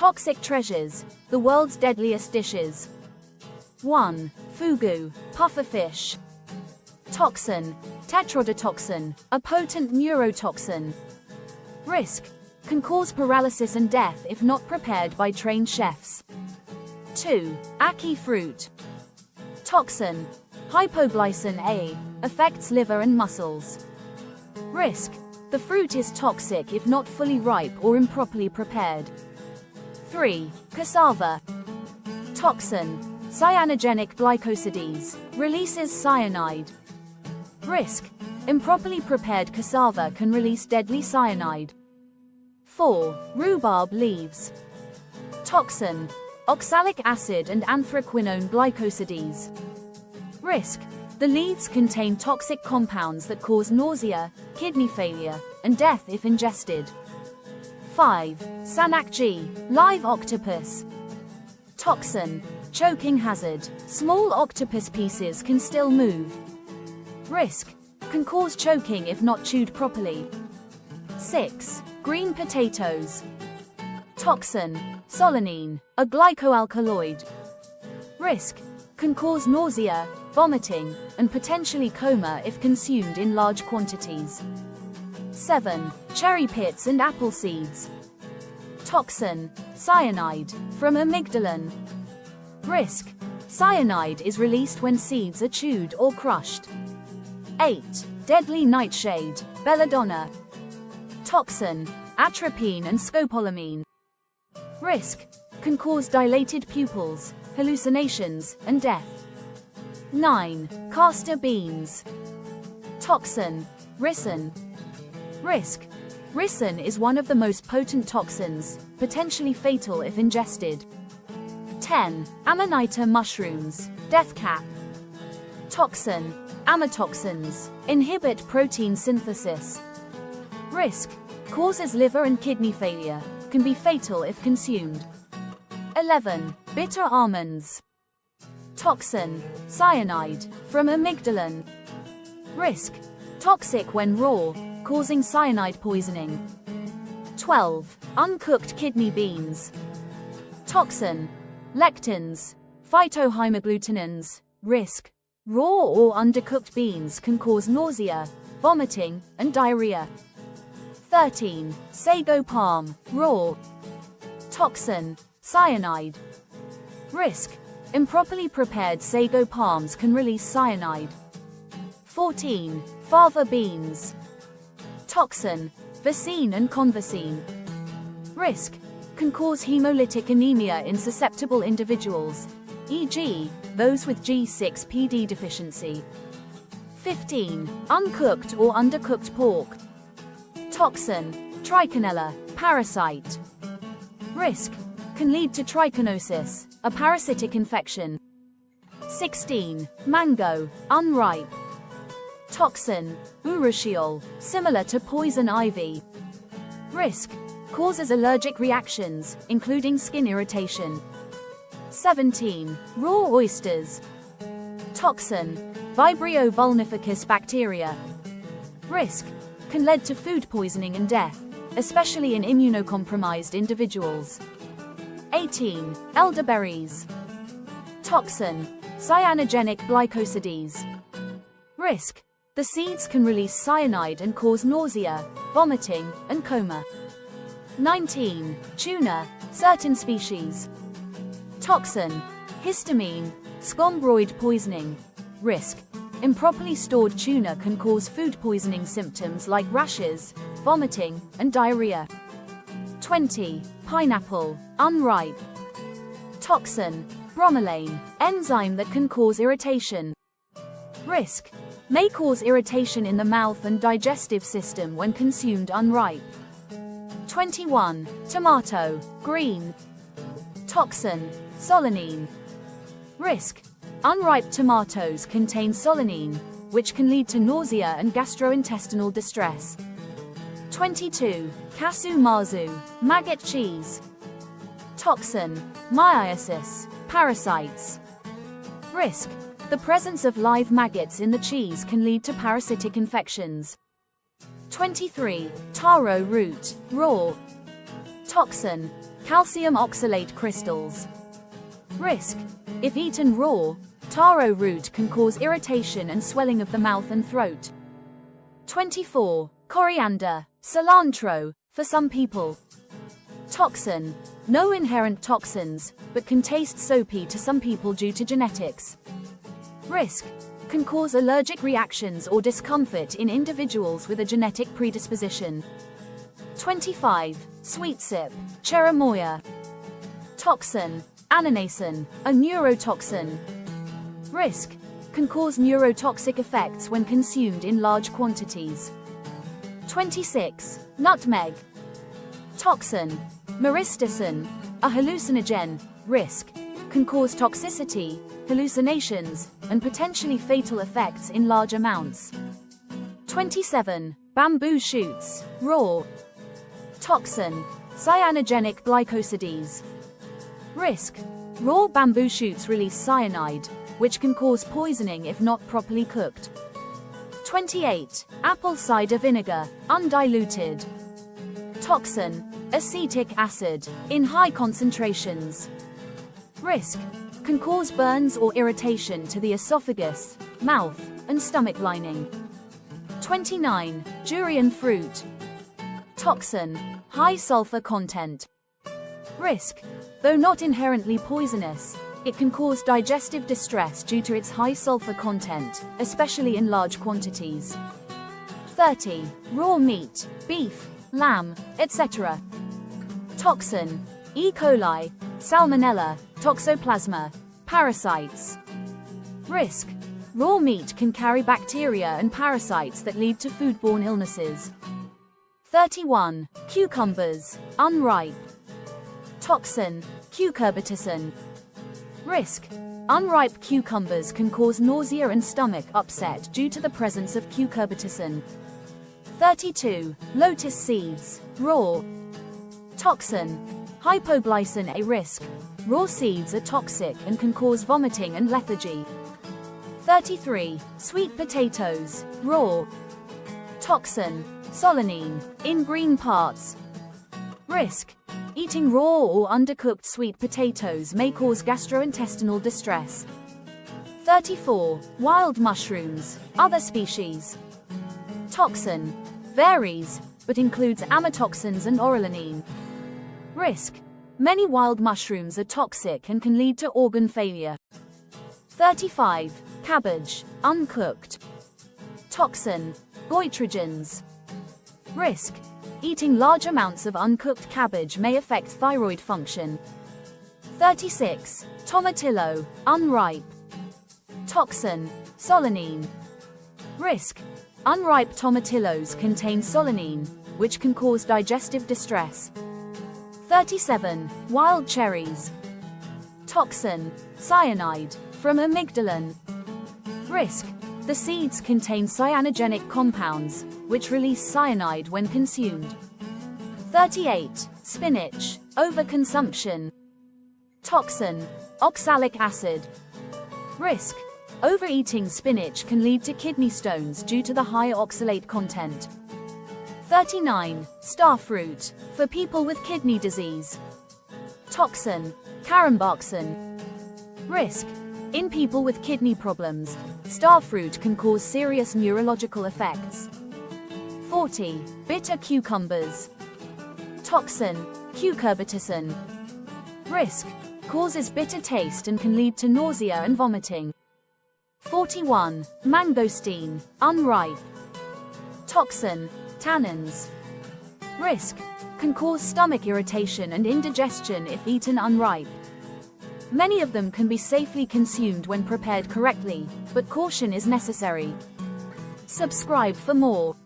Toxic treasures, the world's deadliest dishes. 1. Fugu, pufferfish. Toxin, tetrodotoxin, a potent neurotoxin. Risk, can cause paralysis and death if not prepared by trained chefs. 2. Ackee fruit. Toxin, hypoglycin A, affects liver and muscles. Risk, the fruit is toxic if not fully ripe or improperly prepared. 3. Cassava. Toxin, cyanogenic glycosides, releases cyanide. Risk, improperly prepared cassava can release deadly cyanide. 4. Rhubarb leaves. Toxin, oxalic acid and anthraquinone glycosides. Risk, the leaves contain toxic compounds that cause nausea, kidney failure, and death if ingested. 5. Sannakji, live octopus. Toxin, choking hazard, small octopus pieces can still move. Risk, can cause choking if not chewed properly. 6. Green potatoes. Toxin, solanine, a glycoalkaloid. Risk, can cause nausea, vomiting, and potentially coma if consumed in large quantities. 7. Cherry pits and apple seeds. Toxin, cyanide, from amygdalin. Risk, cyanide is released when seeds are chewed or crushed. 8. Deadly nightshade, belladonna. Toxin, atropine and scopolamine. Risk, can cause dilated pupils, hallucinations, and death. 9. Castor beans. Toxin, ricin. Risk, ricin is one of the most potent toxins, potentially fatal if ingested. 10. Amanita mushrooms, death cap. Toxin, amatoxins, inhibit protein synthesis. Risk, causes liver and kidney failure, can be fatal if consumed. 11. Bitter almonds. Toxin, cyanide, from amygdalin. Risk, toxic when raw, causing cyanide poisoning. 12. Uncooked kidney beans. Toxin, lectins, phytohemagglutinin. Risk, raw or undercooked beans can cause nausea, vomiting, and diarrhea. 13. Sago palm, raw. Toxin, cyanide. Risk, improperly prepared sago palms can release cyanide. 14. Fava beans. Toxin, vicine and convicine. Risk, can cause hemolytic anemia in susceptible individuals, e.g., those with G6PD deficiency. 15. Uncooked or undercooked pork. Toxin, trichinella, parasite. Risk, can lead to trichinosis, a parasitic infection. 16. Mango, unripe. Toxin, urushiol, similar to poison ivy. Risk, causes allergic reactions, including skin irritation. 17. Raw oysters. Toxin, Vibrio vulnificus bacteria. Risk, can lead to food poisoning and death, especially in immunocompromised individuals. 18. Elderberries. Toxin, cyanogenic glycosides. Risk, the seeds can release cyanide and cause nausea, vomiting, and coma. 19. Tuna, certain species. Toxin, histamine, scombroid poisoning. Risk, improperly stored tuna can cause food poisoning symptoms like rashes, vomiting, and diarrhea. 20. Pineapple, unripe. Toxin, bromelain, enzyme that can cause irritation. Risk, may cause irritation in the mouth and digestive system when consumed unripe. 21. Tomato, green. Toxin, solanine. Risk, unripe tomatoes contain solanine, which can lead to nausea and gastrointestinal distress. 22. Casu marzu, maggot cheese. Toxin, myiasis, parasites. Risk, the presence of live maggots in the cheese can lead to parasitic infections. 23. Taro root, raw. Toxin, calcium oxalate crystals. Risk: if eaten raw, taro root can cause irritation and swelling of the mouth and throat. 24. Coriander, cilantro, for some people. Toxin: no inherent toxins, but can taste soapy to some people due to genetics. Risk: can cause allergic reactions or discomfort in individuals with a genetic predisposition. 25. Sweet sip, cherimoya. Toxin: annanasin, a neurotoxin. Risk: can cause neurotoxic effects when consumed in large quantities. 26. Nutmeg. Toxin: myristicin, a hallucinogen. Risk: can cause toxicity, hallucinations, and potentially fatal effects in large amounts. 27. Bamboo shoots, raw. Toxin: cyanogenic glycosides. Risk: raw bamboo shoots release cyanide, which can cause poisoning if not properly cooked. 28. Apple cider vinegar, undiluted. Toxin: acetic acid, in high concentrations. Risk: can cause burns or irritation to the esophagus, mouth, and stomach lining. 29. Durian fruit. Toxin: high sulfur content. Risk: though not inherently poisonous, it can cause digestive distress due to its high sulfur content, especially in large quantities. 30. Raw meat, beef, lamb, etc. Toxin: E. coli, salmonella, toxoplasma, parasites. Risk: raw meat can carry bacteria and parasites that lead to foodborne illnesses. 31. Cucumbers, unripe. Toxin: cucurbitacin. Risk: unripe cucumbers can cause nausea and stomach upset due to the presence of cucurbitacin. 32. Lotus seeds, raw. Toxin: hypoglycin. A risk: raw seeds are toxic and can cause vomiting and lethargy. 33. Sweet potatoes, raw. Toxin: solanine, in green parts. Risk: eating raw or undercooked sweet potatoes may cause gastrointestinal distress. 34. Wild mushrooms, other species. Toxin: varies, but includes amatoxins and orelonine. Risk: many wild mushrooms are toxic and can lead to organ failure. 35. Cabbage, uncooked. Toxin: goitrogens. Risk: eating large amounts of uncooked cabbage may affect thyroid function. 36. Tomatillo, unripe. Toxin: solanine. Risk: unripe tomatillos contain solanine, which can cause digestive distress. 37. Wild cherries. Toxin: cyanide, from amygdalin. Risk: the seeds contain cyanogenic compounds, which release cyanide when consumed. 38. Spinach, overconsumption. Toxin: oxalic acid. Risk: overeating spinach can lead to kidney stones due to the high oxalate content. 39. Starfruit, for people with kidney disease. Toxin: caramboxin. Risk: in people with kidney problems, starfruit can cause serious neurological effects. 40. Bitter cucumbers. Toxin: cucurbitacin. Risk: causes bitter taste and can lead to nausea and vomiting. 41. Mangosteen, unripe. Toxin: tannins. Risk: can cause stomach irritation and indigestion if eaten unripe. Many of them can be safely consumed when prepared correctly, but caution is necessary. Subscribe for more.